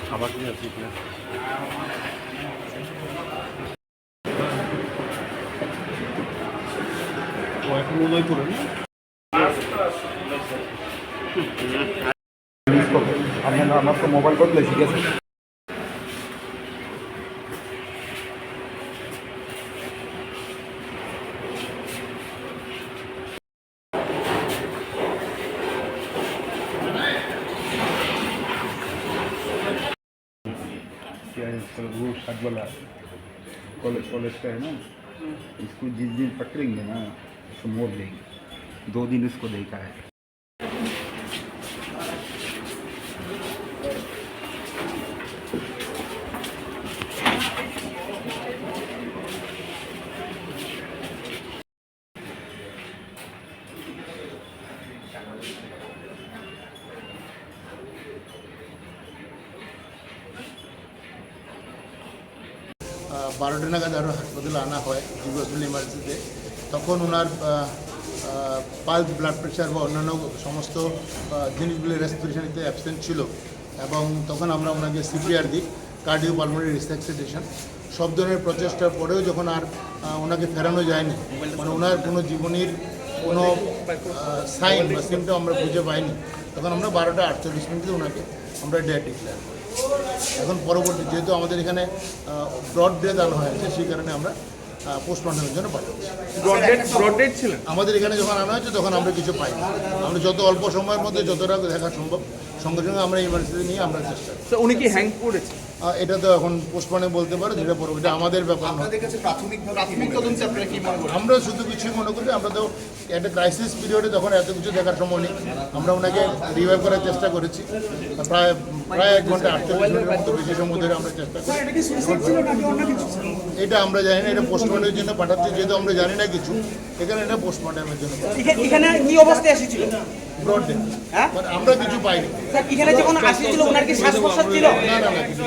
খাবার কি আছে ও এখন উদয়পুরে না আমার তো মোবাইল বদলে ঠিক আছে वो शर्ट वाला कॉलेज का है ना इसको जिस दिन पकड़ेंगे ना उसको मोड़ देंगे 2 दिन उसको देखा है বারোটা নাগাদ আরও হাসপাতালে আনা হয় জিবি হসপিটাল ইমার্জেন্সিতে তখন ওনার পালস ব্লাড প্রেশার বা অন্যান্য সমস্ত জিনিসগুলি রেসপিরেশনিতে অ্যাবসেন্ট ছিল এবং তখন আমরা ওনাকে সিপিআর দিই কার্ডিও পালমোনারি রিসাসিটেশন সব ধরনের প্রচেষ্টার পরেও যখন আর ওনাকে ফেরানো যায়নি মানে ওনার কোনো জীবনীর কোনো সাইন বা সিমটম আমরা খুঁজে পাইনি তখন আমরা 12:48 ওনাকে আমরা ডেথ ডিক্লেয়ার করি এখন পরবর্তী যেহেতু আমাদের এখানে ব্রড ডেথ আনা হয়েছে সেই কারণে আমরা পোস্টমর্টমের জন্য পাঠাচ্ছি। ব্রড ডেথ ছিলেন আমাদের এখানে যখন আনা হয়েছে তখন আমরা কিছু পাইনি আমরা যত অল্প সময়ের মধ্যে যতটা দেখা সম্ভব সঙ্গে সঙ্গে আমরা ইমার্জেন্সি নিয়ে আমরা চেষ্টা করি। উনি কি হ্যাং করেছে এটা তো এখন পোস্টমর্টমে বলতে পারো যেটা পরে এটা আমাদের ব্যাপার আমরা শুধু কিছুই মনে করি আমরা তো একটা ক্রাইসিস পিরিয়ডে তখন এত কিছু দেখার সময় নেই আমরা ওনাকে রিভাইভ করার চেষ্টা করেছি প্রায় 1 ঘন্টা 48 মিনিটের মতো বেশি সময় ধরে আমরা চেষ্টা করি এটা আমরা জানি না এটা পোস্টমর্টমের জন্য পাঠাচ্ছি যেহেতু আমরা জানি না কিছু এখানে এটা পোস্টমর্টমের জন্য এখানে কি অবস্থায় এসেছিল ব্রড ডেথ আমরা কিছু পাইনি এখানে যখন আসেছিল ওনার কি শ্বাস প্রশ্বাস ছিল না কিছু